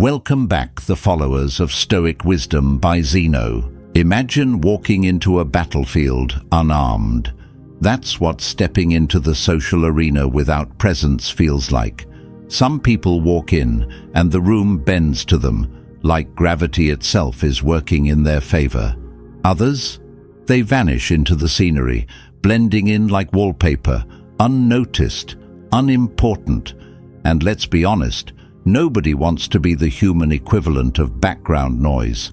Welcome back, the followers of Stoic wisdom by Zeno. Imagine walking into a battlefield unarmed. That's what stepping into the social arena without presence feels like. Some people walk in and the room bends to them, like gravity itself is working in their favor. Others? They vanish into the scenery, blending in like wallpaper, unnoticed, unimportant. And let's be honest, nobody wants to be the human equivalent of background noise.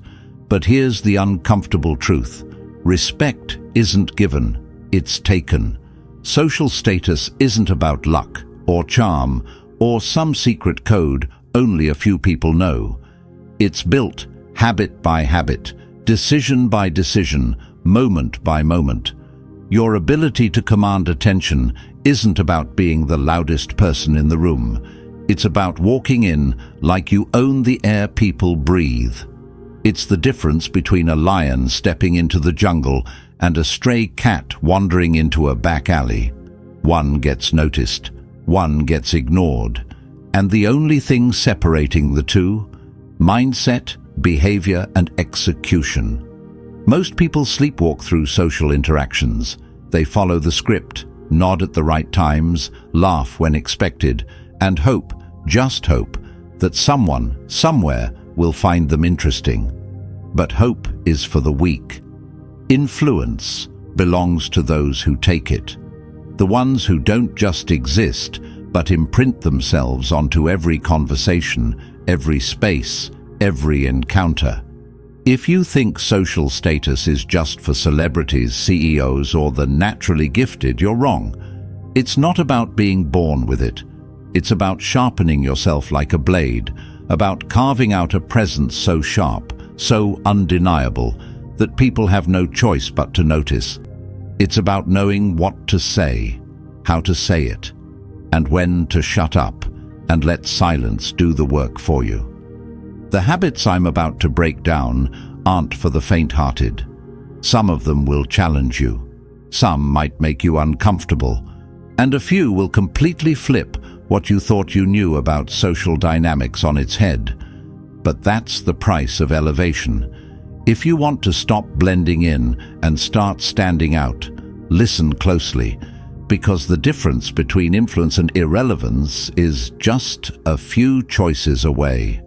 But here's the uncomfortable truth. Respect isn't given, it's taken. Social status isn't about luck or charm or some secret code only a few people know. It's built habit by habit, decision by decision, moment by moment. Your ability to command attention isn't about being the loudest person in the room. It's about walking in like you own the air people breathe. It's the difference between a lion stepping into the jungle and a stray cat wandering into a back alley. One gets noticed, one gets ignored. And the only thing separating the two? Mindset, behavior, and execution. Most people sleepwalk through social interactions. They follow the script, nod at the right times, laugh when expected, and hope, just hope, that someone, somewhere, will find them interesting. But hope is for the weak. Influence belongs to those who take it. The ones who don't just exist, but imprint themselves onto every conversation, every space, every encounter. If you think social status is just for celebrities, CEOs, or the naturally gifted, you're wrong. It's not about being born with it. It's about sharpening yourself like a blade, about carving out a presence so sharp, so undeniable, that people have no choice but to notice. It's about knowing what to say, how to say it, and when to shut up and let silence do the work for you. The habits I'm about to break down aren't for the faint-hearted. Some of them will challenge you. Some might make you uncomfortable. And a few will completely flip what you thought you knew about social dynamics on its head. But that's the price of elevation. If you want to stop blending in and start standing out, listen closely, because the difference between influence and irrelevance is just a few choices away.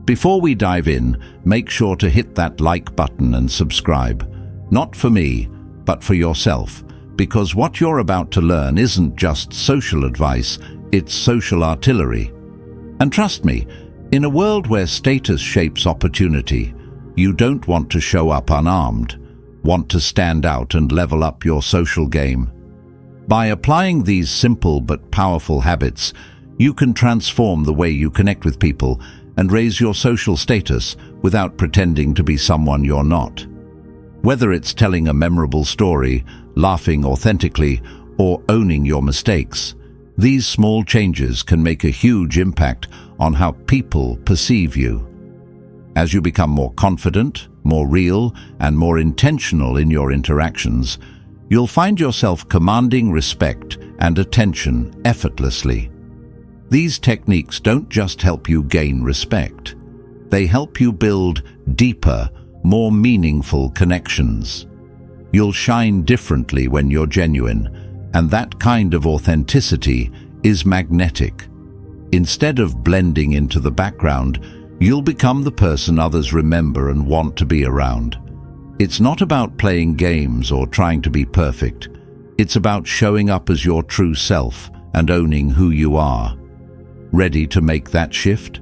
Before we dive in, make sure to hit that like button and subscribe. Not for me, but for yourself, because what you're about to learn isn't just social advice, it's social artillery. And trust me, in a world where status shapes opportunity, you don't want to show up unarmed, want to stand out and level up your social game. By applying these simple but powerful habits, you can transform the way you connect with people and raise your social status without pretending to be someone you're not. Whether it's telling a memorable story, laughing authentically, or owning your mistakes, these small changes can make a huge impact on how people perceive you. As you become more confident, more real, and more intentional in your interactions, you'll find yourself commanding respect and attention effortlessly. These techniques don't just help you gain respect. They help you build deeper, more meaningful connections. You'll shine differently when you're genuine, and that kind of authenticity is magnetic. Instead of blending into the background, you'll become the person others remember and want to be around. It's not about playing games or trying to be perfect. It's about showing up as your true self and owning who you are. Ready to make that shift?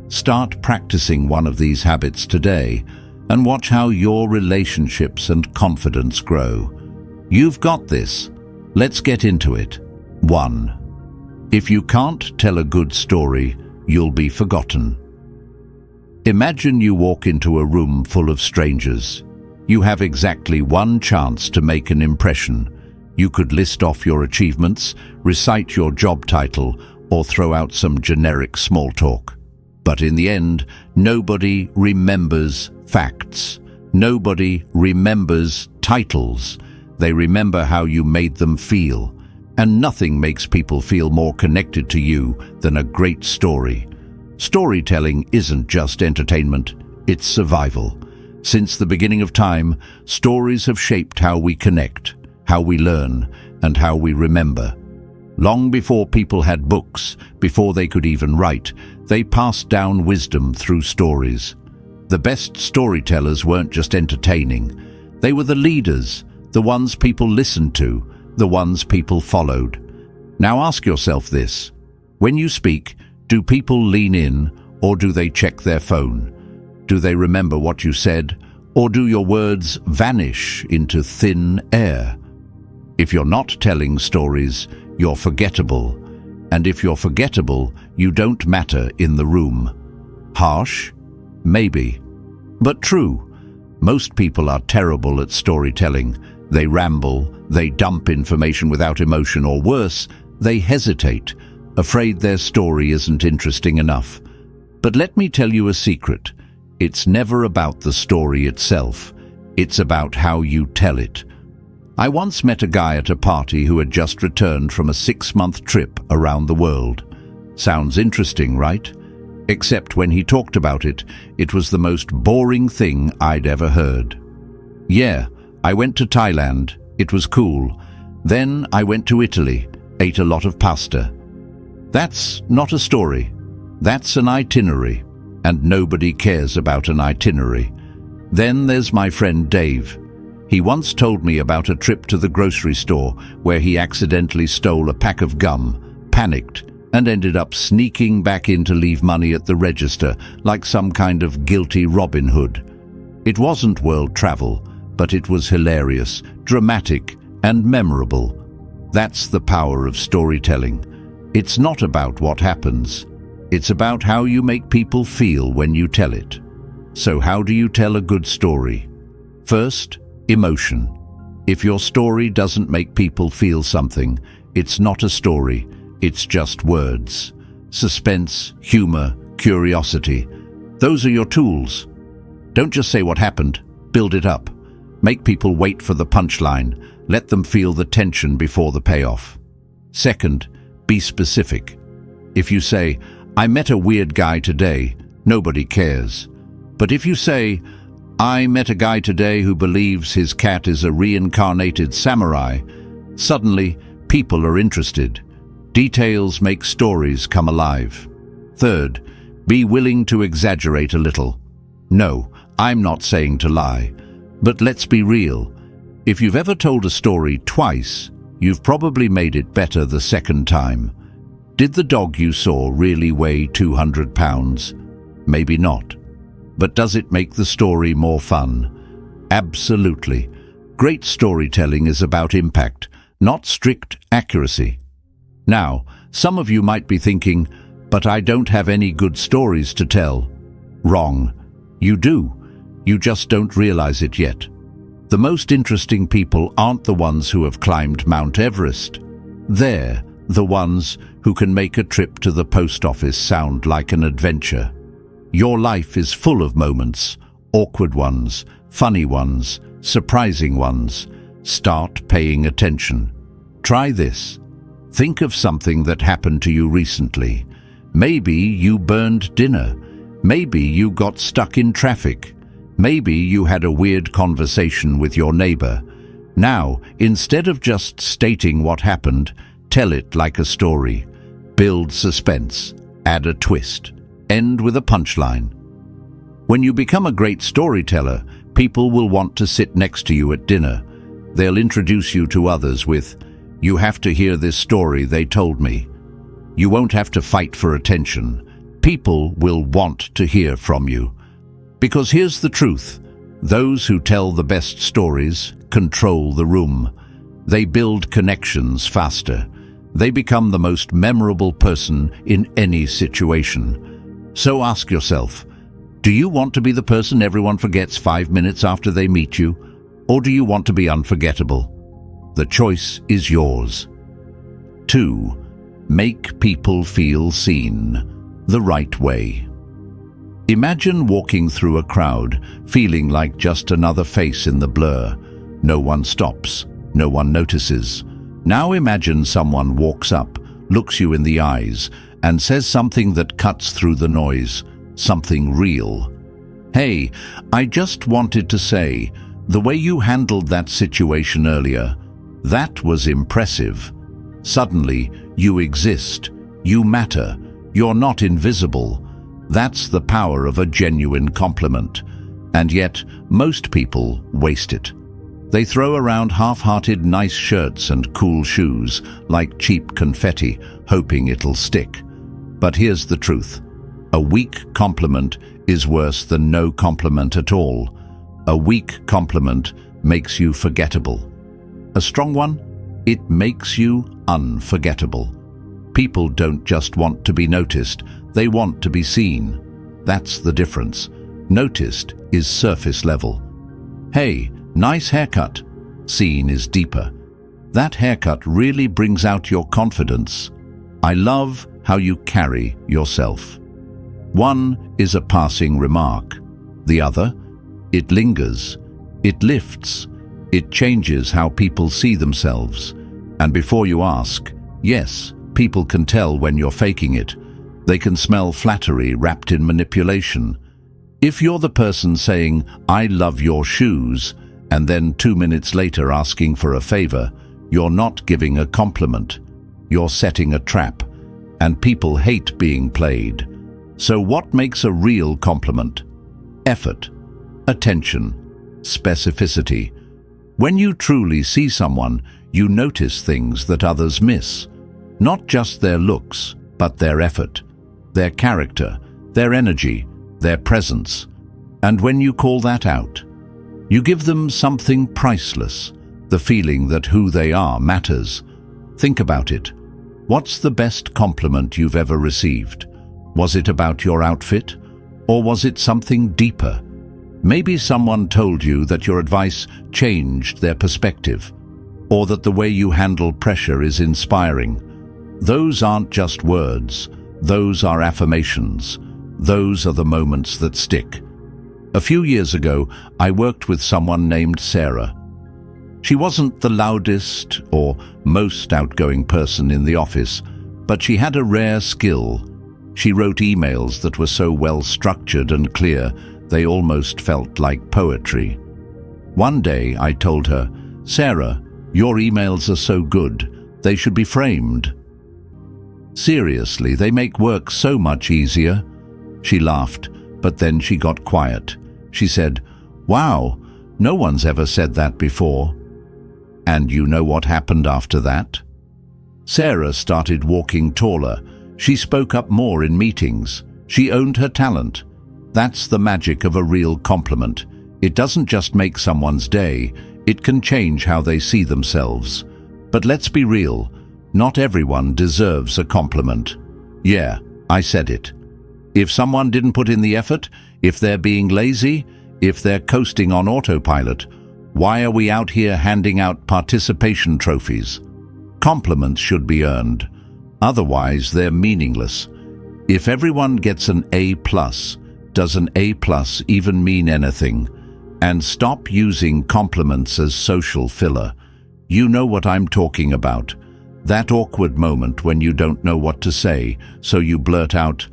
Start practicing one of these habits today and watch how your relationships and confidence grow. You've got this. Let's get into it. 1. If you can't tell a good story, you'll be forgotten. Imagine you walk into a room full of strangers. You have exactly one chance to make an impression. You could list off your achievements, recite your job title, or throw out some generic small talk. But in the end, nobody remembers facts. Nobody remembers titles. They remember how you made them feel. And nothing makes people feel more connected to you than a great story. Storytelling isn't just entertainment, it's survival. Since the beginning of time, stories have shaped how we connect, how we learn, and how we remember. Long before people had books, before they could even write, they passed down wisdom through stories. The best storytellers weren't just entertaining. They were the leaders, the ones people listened to, the ones people followed. Now ask yourself this. When you speak, do people lean in, or do they check their phone? Do they remember what you said, or do your words vanish into thin air? If you're not telling stories, you're forgettable. And if you're forgettable, you don't matter in the room. Harsh? Maybe. But true. Most people are terrible at storytelling. They ramble, they dump information without emotion, or worse, they hesitate, afraid their story isn't interesting enough. But let me tell you a secret. It's never about the story itself. It's about how you tell it. I once met a guy at a party who had just returned from a 6-month trip around the world. Sounds interesting, right? Except when he talked about it, it was the most boring thing I'd ever heard. Yeah, I went to Thailand. It was cool. Then I went to Italy, ate a lot of pasta. That's not a story. That's an itinerary. And nobody cares about an itinerary. Then there's my friend Dave. He once told me about a trip to the grocery store where he accidentally stole a pack of gum, panicked, and ended up sneaking back in to leave money at the register like some kind of guilty Robin Hood. It wasn't world travel, but it was hilarious, dramatic, and memorable. That's the power of storytelling. It's not about what happens. It's about how you make people feel when you tell it. So how do you tell a good story? First, emotion. If your story doesn't make people feel something, it's not a story, it's just words. Suspense, humor, curiosity. Those are your tools. Don't just say what happened, build it up. Make people wait for the punchline. Let them feel the tension before the payoff. Second, be specific. If you say, I met a weird guy today, nobody cares. But if you say, I met a guy today who believes his cat is a reincarnated samurai, suddenly people are interested. Details make stories come alive. Third, be willing to exaggerate a little. No, I'm not saying to lie. But let's be real. If you've ever told a story twice, you've probably made it better the second time. Did the dog you saw really weigh 200 pounds? Maybe not. But does it make the story more fun? Absolutely. Great storytelling is about impact, not strict accuracy. Now, some of you might be thinking, but I don't have any good stories to tell. Wrong. You do. You just don't realize it yet. The most interesting people aren't the ones who have climbed Mount Everest. They're the ones who can make a trip to the post office sound like an adventure. Your life is full of moments, awkward ones, funny ones, surprising ones. Start paying attention. Try this. Think of something that happened to you recently. Maybe you burned dinner. Maybe you got stuck in traffic. Maybe you had a weird conversation with your neighbor. Now, instead of just stating what happened, tell it like a story. Build suspense. Add a twist. End with a punchline. When you become a great storyteller, people will want to sit next to you at dinner. They'll introduce you to others with, "You have to hear this story they told me." You won't have to fight for attention. People will want to hear from you. Because here's the truth. Those who tell the best stories control the room. They build connections faster. They become the most memorable person in any situation. So ask yourself, do you want to be the person everyone forgets 5 minutes after they meet you? Or do you want to be unforgettable? The choice is yours. 2. Make people feel seen the right way. Imagine walking through a crowd, feeling like just another face in the blur. No one stops. No one notices. Now imagine someone walks up, looks you in the eyes, and says something that cuts through the noise, something real. "Hey, I just wanted to say, the way you handled that situation earlier, that was impressive. Suddenly, you exist, you matter, you're not invisible." That's the power of a genuine compliment. And yet, most people waste it. They throw around half-hearted nice shirts and cool shoes like cheap confetti, hoping it'll stick. But here's the truth. A weak compliment is worse than no compliment at all. A weak compliment makes you forgettable. A strong one? It makes you unforgettable. People don't just want to be noticed, they want to be seen. That's the difference. Noticed is surface level. "Hey, nice haircut." Seen is deeper. That haircut really brings out your confidence. "I love how you carry yourself." One is a passing remark. The other, it lingers, it lifts, it changes how people see themselves. And before you ask, yes, people can tell when you're faking it. They can smell flattery wrapped in manipulation. If you're the person saying, "I love your shoes," and then 2 minutes later asking for a favor, you're not giving a compliment. You're setting a trap, and people hate being played. So what makes a real compliment? Effort, attention, specificity. When you truly see someone, you notice things that others miss. Not just their looks, but their effort, their character, their energy, their presence. And when you call that out, you give them something priceless, the feeling that who they are matters. Think about it. What's the best compliment you've ever received? Was it about your outfit? Or was it something deeper? Maybe someone told you that your advice changed their perspective, or that the way you handle pressure is inspiring. Those aren't just words. Those are affirmations. Those are the moments that stick. A few years ago, I worked with someone named Sarah. She wasn't the loudest or most outgoing person in the office, but she had a rare skill. She wrote emails that were so well structured and clear, they almost felt like poetry. One day I told her, "Sarah, your emails are so good, they should be framed." "Seriously, they make work so much easier." She laughed, but then she got quiet. She said, "Wow, no one's ever said that before." And you know what happened after that? Sarah started walking taller. She spoke up more in meetings. She owned her talent. That's the magic of a real compliment. It doesn't just make someone's day, it can change how they see themselves. But let's be real, not everyone deserves a compliment. Yeah, I said it. If someone didn't put in the effort, if they're being lazy, if they're coasting on autopilot, why are we out here handing out participation trophies? Compliments should be earned. Otherwise, they're meaningless. If everyone gets an A+, does an A+ even mean anything? And stop using compliments as social filler. You know what I'm talking about. That awkward moment when you don't know what to say, so you blurt out,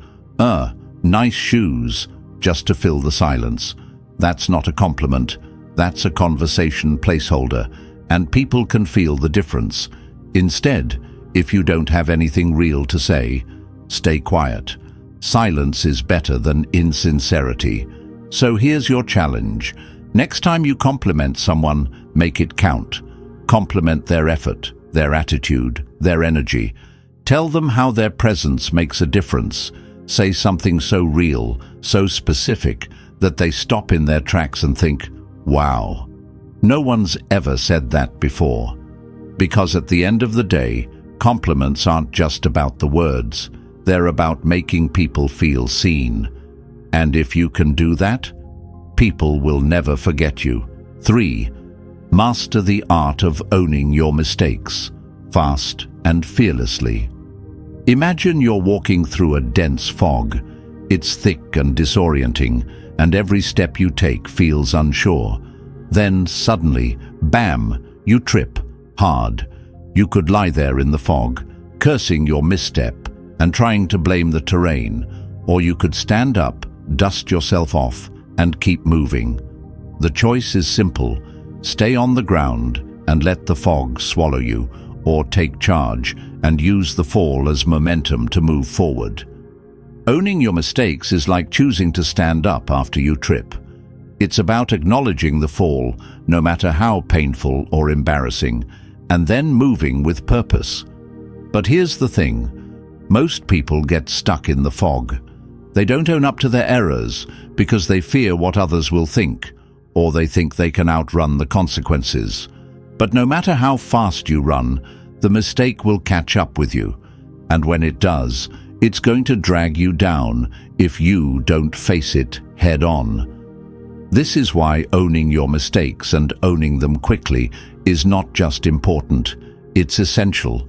nice shoes, just to fill the silence. That's not a compliment. That's a conversation placeholder, and people can feel the difference. Instead, if you don't have anything real to say, stay quiet. Silence is better than insincerity. So here's your challenge. Next time you compliment someone, make it count. Compliment their effort, their attitude, their energy. Tell them how their presence makes a difference. Say something so real, so specific, that they stop in their tracks and think, wow, no one's ever said that before. Because at the end of the day, compliments aren't just about the words. They're about making people feel seen. And if you can do that, people will never forget you. 3. Master the art of owning your mistakes, fast and fearlessly. Imagine you're walking through a dense fog. It's thick and disorienting, and every step you take feels unsure. Then suddenly, bam, you trip, hard. You could lie there in the fog, cursing your misstep, and trying to blame the terrain, or you could stand up, dust yourself off, and keep moving. The choice is simple: stay on the ground and let the fog swallow you, or take charge and use the fall as momentum to move forward. Owning your mistakes is like choosing to stand up after you trip. It's about acknowledging the fall, no matter how painful or embarrassing, and then moving with purpose. But here's the thing: most people get stuck in the fog. They don't own up to their errors because they fear what others will think, or they think they can outrun the consequences. But no matter how fast you run, the mistake will catch up with you, and when it does, it's going to drag you down if you don't face it head on. This is why owning your mistakes and owning them quickly is not just important, it's essential.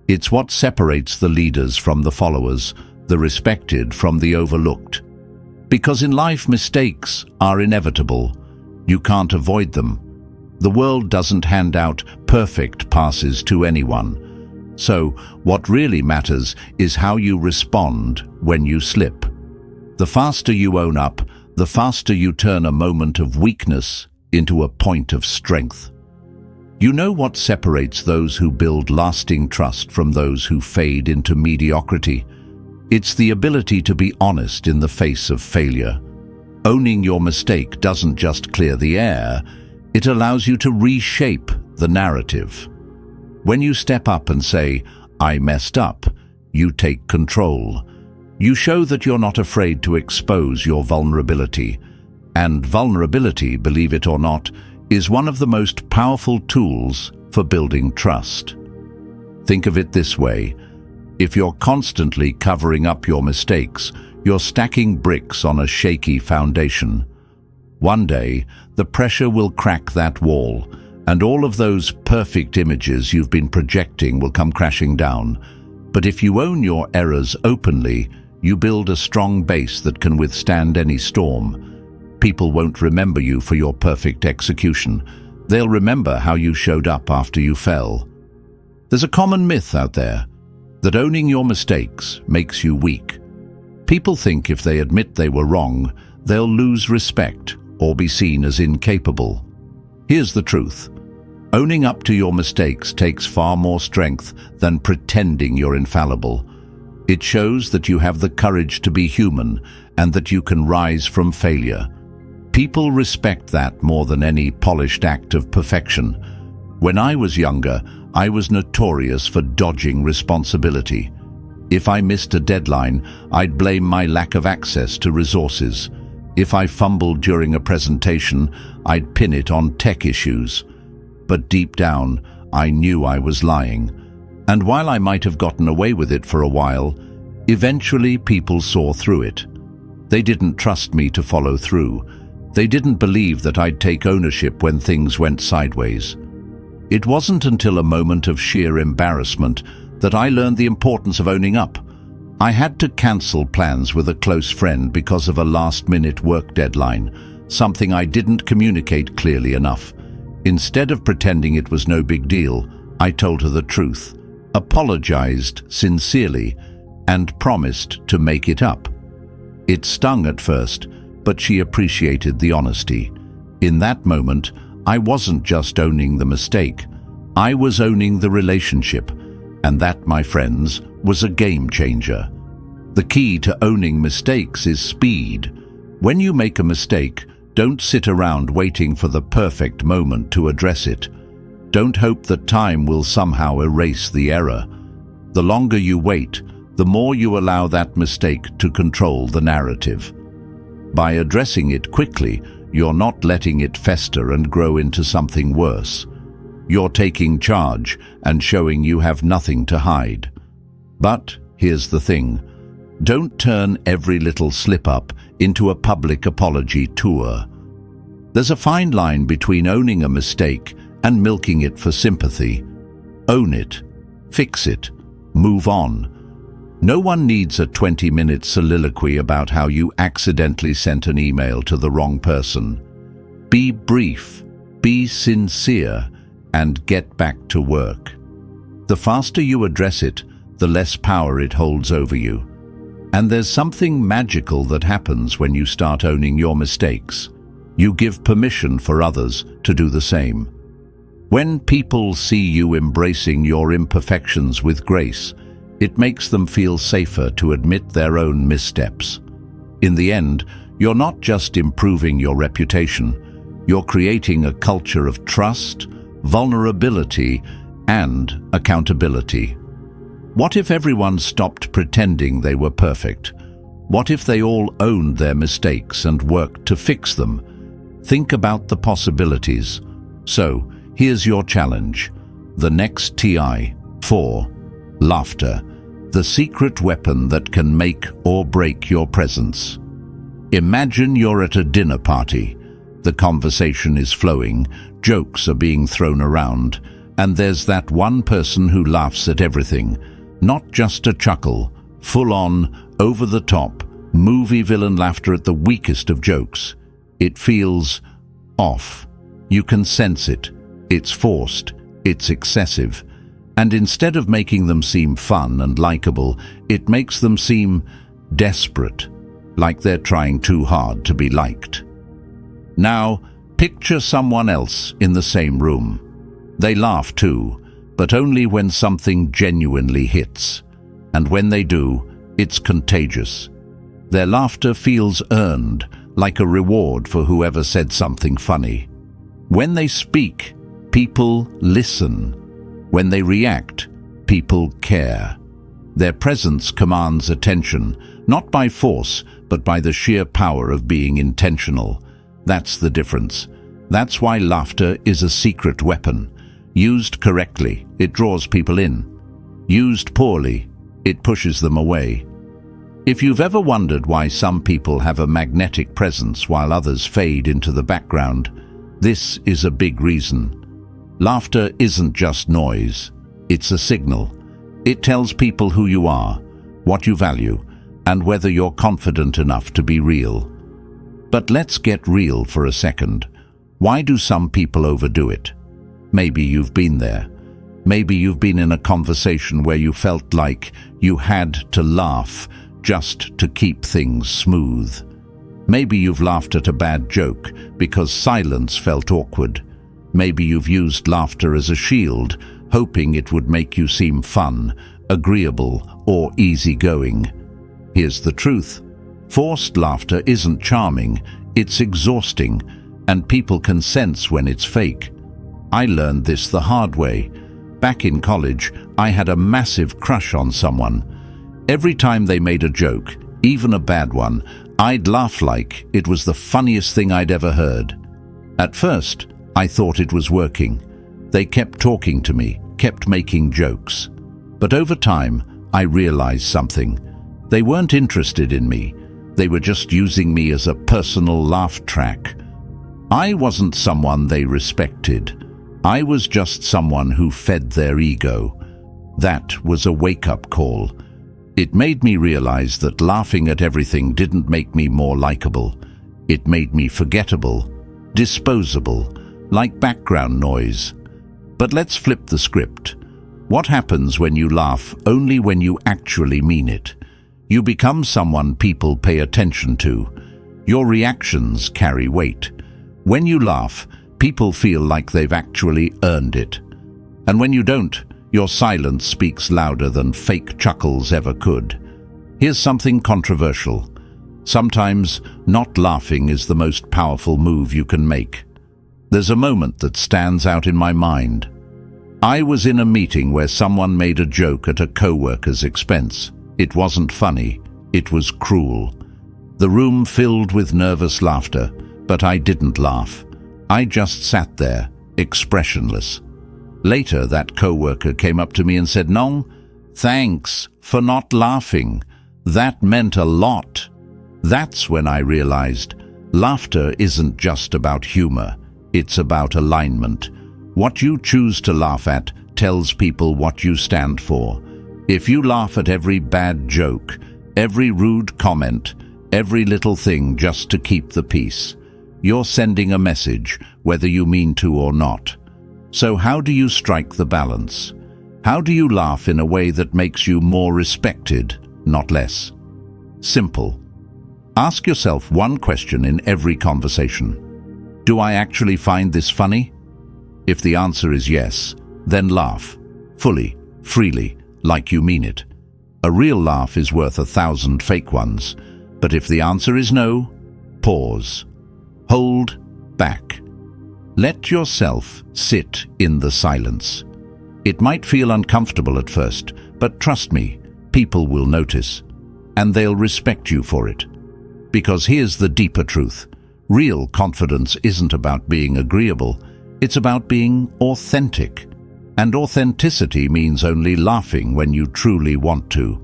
It's what separates the leaders from the followers, the respected from the overlooked. Because in life, mistakes are inevitable. You can't avoid them. The world doesn't hand out perfect passes to anyone. So, what really matters is how you respond when you slip. The faster you own up, the faster you turn a moment of weakness into a point of strength. You know what separates those who build lasting trust from those who fade into mediocrity? It's the ability to be honest in the face of failure. Owning your mistake doesn't just clear the air, it allows you to reshape the narrative. When you step up and say, "I messed up," you take control. You show that you're not afraid to expose your vulnerability. And vulnerability, believe it or not, is one of the most powerful tools for building trust. Think of it this way: if you're constantly covering up your mistakes, you're stacking bricks on a shaky foundation. One day, the pressure will crack that wall, and all of those perfect images you've been projecting will come crashing down. But if you own your errors openly, you build a strong base that can withstand any storm. People won't remember you for your perfect execution. They'll remember how you showed up after you fell. There's a common myth out there that owning your mistakes makes you weak. People think if they admit they were wrong, they'll lose respect or be seen as incapable. Here's the truth: owning up to your mistakes takes far more strength than pretending you're infallible. It shows that you have the courage to be human and that you can rise from failure. People respect that more than any polished act of perfection. When I was younger, I was notorious for dodging responsibility. If I missed a deadline, I'd blame my lack of access to resources. If I fumbled during a presentation, I'd pin it on tech issues. But deep down, I knew I was lying. And while I might have gotten away with it for a while, eventually people saw through it. They didn't trust me to follow through. They didn't believe that I'd take ownership when things went sideways. It wasn't until a moment of sheer embarrassment that I learned the importance of owning up. I had to cancel plans with a close friend because of a last-minute work deadline, something I didn't communicate clearly enough. Instead of pretending it was no big deal, I told her the truth, apologized sincerely, and promised to make it up. It stung at first, but she appreciated the honesty. In that moment, I wasn't just owning the mistake, I was owning the relationship, and that, my friends, was a game changer. The key to owning mistakes is speed. When you make a mistake, don't sit around waiting for the perfect moment to address it. Don't hope that time will somehow erase the error. The longer you wait, the more you allow that mistake to control the narrative. By addressing it quickly, you're not letting it fester and grow into something worse. You're taking charge and showing you have nothing to hide. But here's the thing: don't turn every little slip-up into a public apology tour. There's a fine line between owning a mistake and milking it for sympathy. Own it, fix it, move on. No one needs a 20-minute soliloquy about how you accidentally sent an email to the wrong person. Be brief, be sincere, and get back to work. The faster you address it, the less power it holds over you. And there's something magical that happens when you start owning your mistakes. You give permission for others to do the same. When people see you embracing your imperfections with grace, it makes them feel safer to admit their own missteps. In the end, you're not just improving your reputation, you're creating a culture of trust, vulnerability, and accountability. What if everyone stopped pretending they were perfect? What if they all owned their mistakes and worked to fix them? Think about the possibilities. So, here's your challenge. The next TI. 4. Laughter. The secret weapon that can make or break your presence. Imagine you're at a dinner party. The conversation is flowing, jokes are being thrown around, and there's that one person who laughs at everything. Not just a chuckle, full-on, over-the-top, movie villain laughter at the weakest of jokes. It feels off. You can sense it. It's forced. It's excessive. And instead of making them seem fun and likable, it makes them seem desperate, like they're trying too hard to be liked. Now, picture someone else in the same room. They laugh too, but only when something genuinely hits. And when they do, it's contagious. Their laughter feels earned, like a reward for whoever said something funny. When they speak, people listen. When they react, people care. Their presence commands attention, not by force, but by the sheer power of being intentional. That's the difference. That's why laughter is a secret weapon. Used correctly, it draws people in. Used poorly, it pushes them away. If you've ever wondered why some people have a magnetic presence while others fade into the background, this is a big reason. Laughter isn't just noise, it's a signal. It tells people who you are, what you value, and whether you're confident enough to be real. But let's get real for a second. Why do some people overdo it? Maybe you've been there. Maybe you've been in a conversation where you felt like you had to laugh just to keep things smooth. Maybe you've laughed at a bad joke because silence felt awkward. Maybe you've used laughter as a shield, hoping it would make you seem fun, agreeable, or easygoing. Here's the truth. Forced laughter isn't charming, it's exhausting, and people can sense when it's fake. I learned this the hard way. Back in college, I had a massive crush on someone. Every time they made a joke, even a bad one, I'd laugh like it was the funniest thing I'd ever heard. At first, I thought it was working. They kept talking to me, kept making jokes. But over time, I realized something. They weren't interested in me. They were just using me as a personal laugh track. I wasn't someone they respected. I was just someone who fed their ego. That was a wake-up call. It made me realize that laughing at everything didn't make me more likable. It made me forgettable, disposable, like background noise. But let's flip the script. What happens when you laugh only when you actually mean it? You become someone people pay attention to. Your reactions carry weight. When you laugh, people feel like they've actually earned it. And when you don't, your silence speaks louder than fake chuckles ever could. Here's something controversial. Sometimes not laughing is the most powerful move you can make. There's a moment that stands out in my mind. I was in a meeting where someone made a joke at a co-worker's expense. It wasn't funny, it was cruel. The room filled with nervous laughter, but I didn't laugh. I just sat there, expressionless. Later, that co-worker came up to me and said, "No, thanks for not laughing. That meant a lot." That's when I realized laughter isn't just about humor, it's about alignment. What you choose to laugh at tells people what you stand for. If you laugh at every bad joke, every rude comment, every little thing just to keep the peace, you're sending a message, whether you mean to or not. So how do you strike the balance? How do you laugh in a way that makes you more respected, not less? Simple. Ask yourself one question in every conversation. Do I actually find this funny? If the answer is yes, then laugh. Fully, freely, like you mean it. A real laugh is worth 1,000 fake ones. But if the answer is no, pause. Hold back. Let yourself sit in the silence. It might feel uncomfortable at first, but trust me, people will notice. And they'll respect you for it. Because here's the deeper truth. Real confidence isn't about being agreeable. It's about being authentic. And authenticity means only laughing when you truly want to.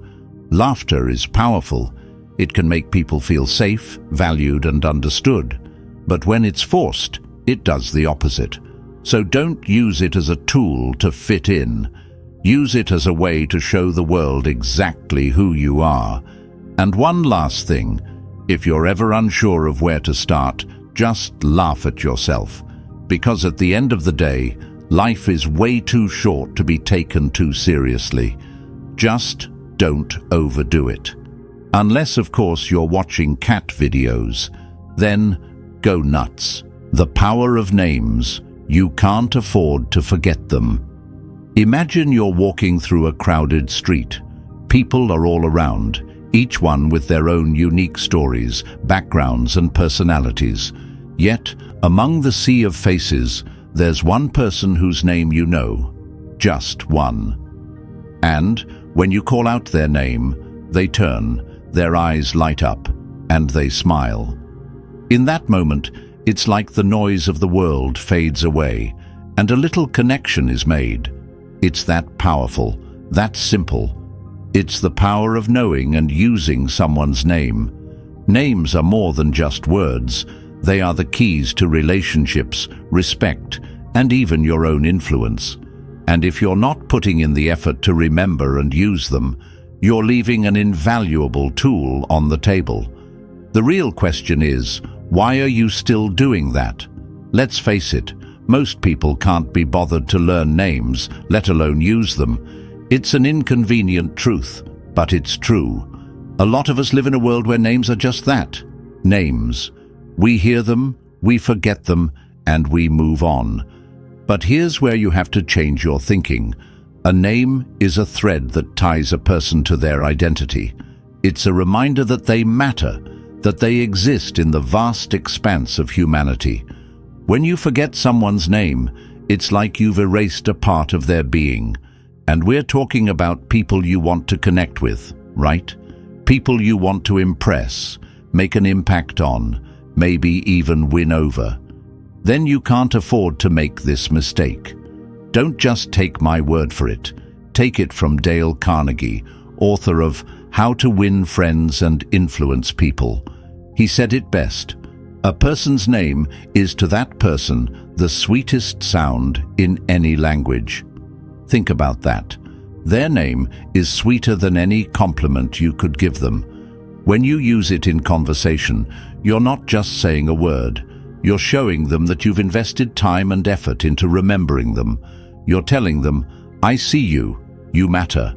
Laughter is powerful. It can make people feel safe, valued, and understood. But when it's forced, it does the opposite. So don't use it as a tool to fit in. Use it as a way to show the world exactly who you are. And one last thing, if you're ever unsure of where to start, just laugh at yourself. Because at the end of the day, life is way too short to be taken too seriously. Just don't overdo it. Unless, of course, you're watching cat videos. Then go nuts. The power of names. You can't afford to forget them. Imagine you're walking through a crowded street. People are all around, each one with their own unique stories, backgrounds, and personalities. Yet, among the sea of faces, there's one person whose name you know. Just one. And when you call out their name, they turn, their eyes light up, and they smile. In that moment, it's like the noise of the world fades away, and a little connection is made. It's that powerful, that simple. It's the power of knowing and using someone's name. Names are more than just words. They are the keys to relationships, respect, and even your own influence. And if you're not putting in the effort to remember and use them, you're leaving an invaluable tool on the table. The real question is, why are you still doing that? Let's face it, most people can't be bothered to learn names, let alone use them. It's an inconvenient truth, but it's true. A lot of us live in a world where names are just that, names. We hear them, we forget them, and we move on. But here's where you have to change your thinking. A name is a thread that ties a person to their identity. It's a reminder that they matter, that they exist in the vast expanse of humanity. When you forget someone's name, it's like you've erased a part of their being. And we're talking about people you want to connect with, right? People you want to impress, make an impact on, maybe even win over. Then you can't afford to make this mistake. Don't just take my word for it. Take it from Dale Carnegie, author of How to Win Friends and Influence People. He said it best. A person's name is to that person the sweetest sound in any language. Think about that. Their name is sweeter than any compliment you could give them. When you use it in conversation, you're not just saying a word. You're showing them that you've invested time and effort into remembering them. You're telling them, I see you, you matter.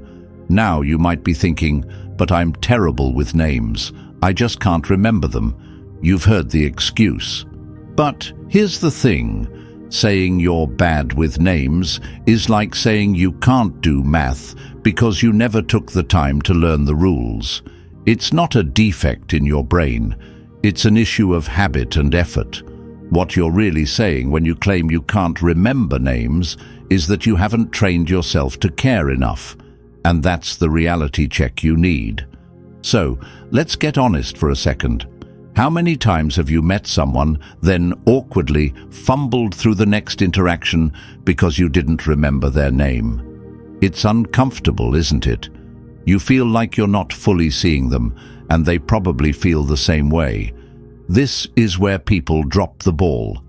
Now you might be thinking, but I'm terrible with names. I just can't remember them. You've heard the excuse. But here's the thing. Saying you're bad with names is like saying you can't do math because you never took the time to learn the rules. It's not a defect in your brain. It's an issue of habit and effort. What you're really saying when you claim you can't remember names is that you haven't trained yourself to care enough. And that's the reality check you need. So, let's get honest for a second. How many times have you met someone, then awkwardly fumbled through the next interaction because you didn't remember their name? It's uncomfortable, isn't it? You feel like you're not fully seeing them, and they probably feel the same way. This is where people drop the ball.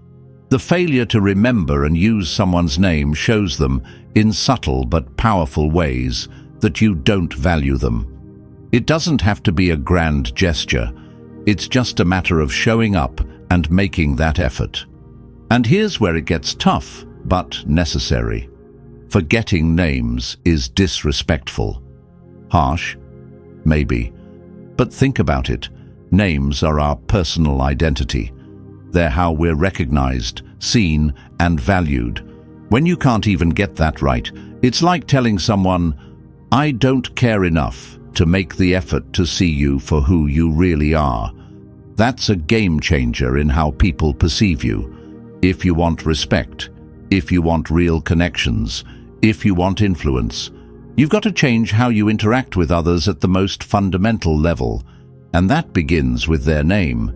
The failure to remember and use someone's name shows them, in subtle but powerful ways, that you don't value them. It doesn't have to be a grand gesture. It's just a matter of showing up and making that effort. And here's where it gets tough, but necessary. Forgetting names is disrespectful. Harsh? Maybe. But think about it. Names are our personal identity. They're how we're recognized, seen, and valued. When you can't even get that right, it's like telling someone, "I don't care enough to make the effort to see you for who you really are." That's a game changer in how people perceive you. If you want respect, if you want real connections, if you want influence, you've got to change how you interact with others at the most fundamental level, and that begins with their name.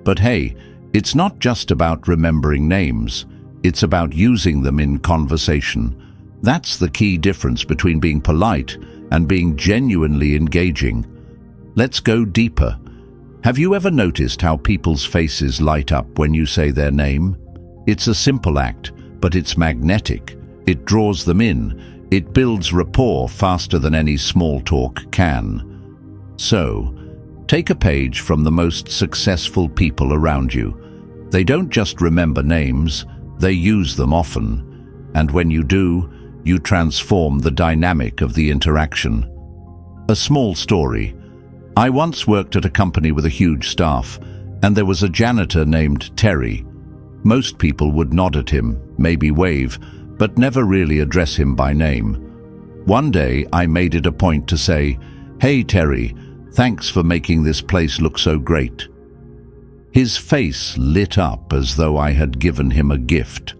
But hey, it's not just about remembering names. It's about using them in conversation. That's the key difference between being polite and being genuinely engaging. Let's go deeper. Have you ever noticed how people's faces light up when you say their name? It's a simple act, but it's magnetic. It draws them in. It builds rapport faster than any small talk can. So, take a page from the most successful people around you. They don't just remember names, they use them often. And when you do, you transform the dynamic of the interaction. A small story. I once worked at a company with a huge staff, and there was a janitor named Terry. Most people would nod at him, maybe wave, but never really address him by name. One day, I made it a point to say, "Hey Terry, thanks for making this place look so great." His face lit up as though I had given him a gift.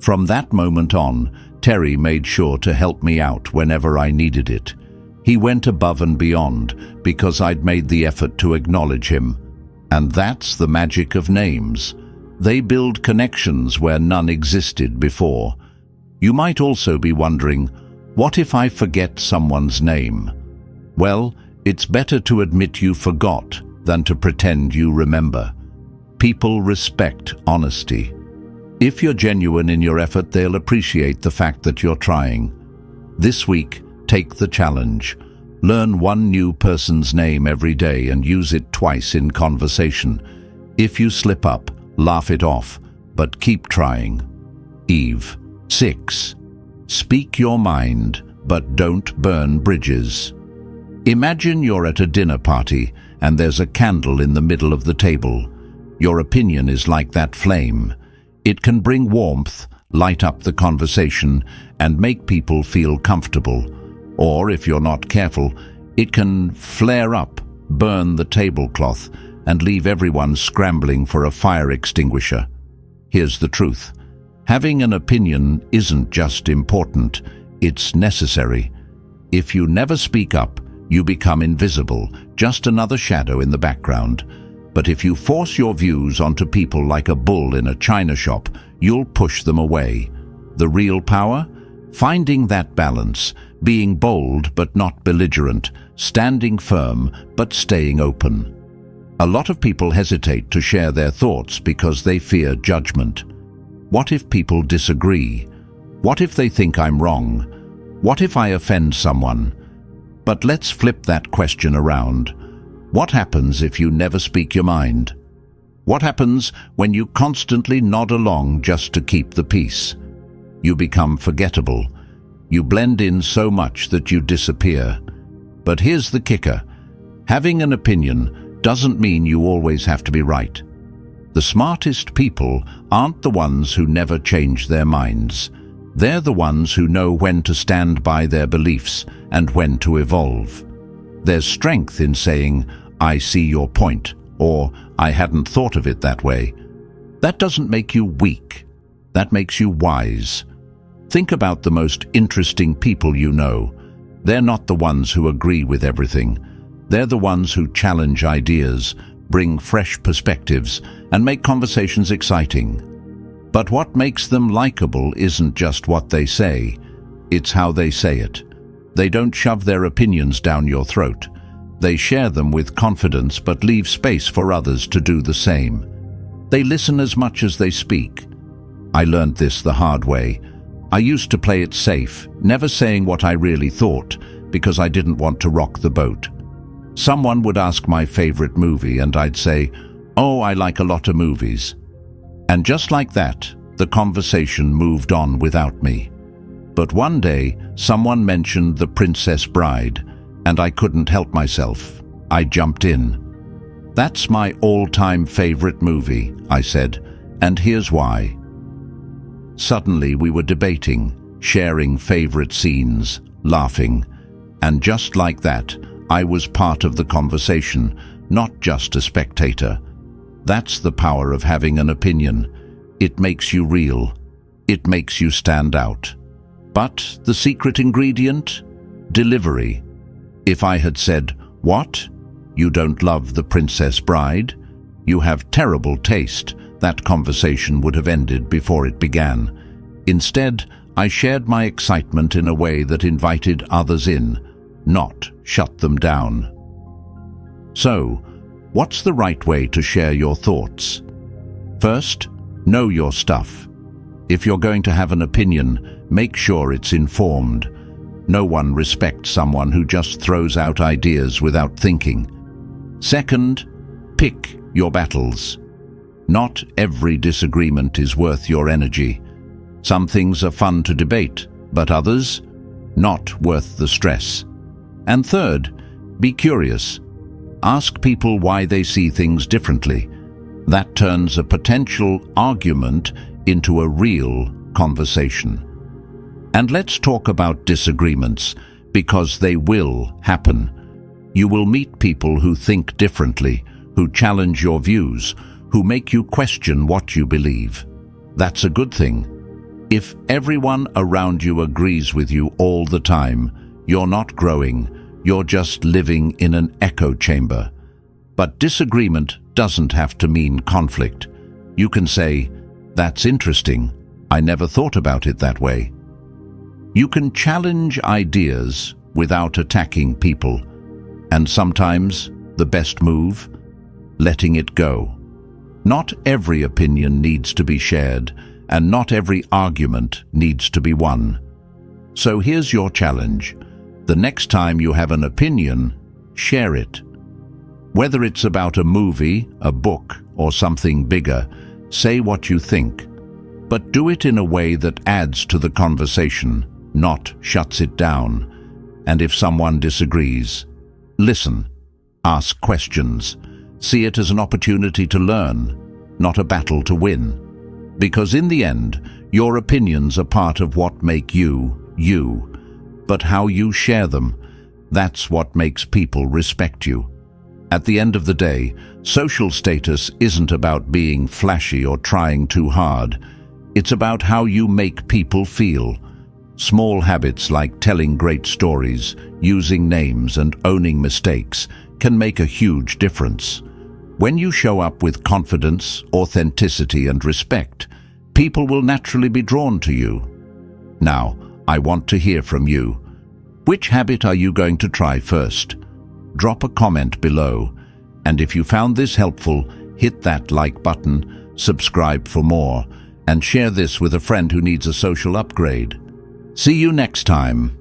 From that moment on, Terry made sure to help me out whenever I needed it. He went above and beyond because I'd made the effort to acknowledge him. And that's the magic of names. They build connections where none existed before. You might also be wondering, what if I forget someone's name? Well, it's better to admit you forgot than to pretend you remember. People respect honesty. If you're genuine in your effort, they'll appreciate the fact that you're trying. This week, take the challenge. Learn one new person's name every day and use it twice in conversation. If you slip up, laugh it off, but keep trying. Eve. 6. Speak your mind, but don't burn bridges. Imagine you're at a dinner party and there's a candle in the middle of the table. Your opinion is like that flame. It can bring warmth, light up the conversation, and make people feel comfortable. Or, if you're not careful, it can flare up, burn the tablecloth, and leave everyone scrambling for a fire extinguisher. Here's the truth. Having an opinion isn't just important, it's necessary. If you never speak up, you become invisible, just another shadow in the background. But if you force your views onto people like a bull in a china shop, you'll push them away. The real power? Finding that balance, being bold but not belligerent, standing firm but staying open. A lot of people hesitate to share their thoughts because they fear judgment. What if people disagree? What if they think I'm wrong? What if I offend someone? But let's flip that question around. What happens if you never speak your mind? What happens when you constantly nod along just to keep the peace? You become forgettable. You blend in so much that you disappear. But here's the kicker. Having an opinion doesn't mean you always have to be right. The smartest people aren't the ones who never change their minds. They're the ones who know when to stand by their beliefs and when to evolve. There's strength in saying, "I see your point," or "I hadn't thought of it that way." That doesn't make you weak. That makes you wise. Think about the most interesting people you know. They're not the ones who agree with everything. They're the ones who challenge ideas, bring fresh perspectives, and make conversations exciting. But what makes them likable isn't just what they say, it's how they say it. They don't shove their opinions down your throat. They share them with confidence but leave space for others to do the same. They listen as much as they speak. I learned this the hard way. I used to play it safe, never saying what I really thought, because I didn't want to rock the boat. Someone would ask my favorite movie and I'd say, "Oh, I like a lot of movies." And just like that, the conversation moved on without me. But one day, someone mentioned The Princess Bride, and I couldn't help myself. I jumped in. "That's my all-time favorite movie," I said, "and here's why." Suddenly we were debating, sharing favorite scenes, laughing, and just like that, I was part of the conversation, not just a spectator. That's the power of having an opinion. It makes you real. It makes you stand out. But the secret ingredient? Delivery. If I had said, "What? You don't love The Princess Bride? You have terrible taste," that conversation would have ended before it began. Instead, I shared my excitement in a way that invited others in, not shut them down. So, what's the right way to share your thoughts? First, know your stuff. If you're going to have an opinion, make sure it's informed. No one respects someone who just throws out ideas without thinking. Second, pick your battles. Not every disagreement is worth your energy. Some things are fun to debate, but others, not worth the stress. And third, be curious. Ask people why they see things differently. That turns a potential argument into a real conversation. And let's talk about disagreements, because they will happen. You will meet people who think differently, who challenge your views, who make you question what you believe. That's a good thing. If everyone around you agrees with you all the time, you're not growing, you're just living in an echo chamber. But disagreement doesn't have to mean conflict. You can say, "That's interesting. I never thought about it that way." You can challenge ideas without attacking people. And sometimes, the best move? Letting it go. Not every opinion needs to be shared, and not every argument needs to be won. So here's your challenge. The next time you have an opinion, share it. Whether it's about a movie, a book, or something bigger, say what you think. But do it in a way that adds to the conversation, not shuts it down. And if someone disagrees, listen. Ask questions. See it as an opportunity to learn, not a battle to win. Because in the end, your opinions are part of what make you, you. But how you share them, that's what makes people respect you. At the end of the day, social status isn't about being flashy or trying too hard. It's about how you make people feel. Small habits like telling great stories, using names, and owning mistakes can make a huge difference. When you show up with confidence, authenticity, and respect, people will naturally be drawn to you. Now, I want to hear from you. Which habit are you going to try first? Drop a comment below. And if you found this helpful, hit that like button, subscribe for more, and share this with a friend who needs a social upgrade. See you next time.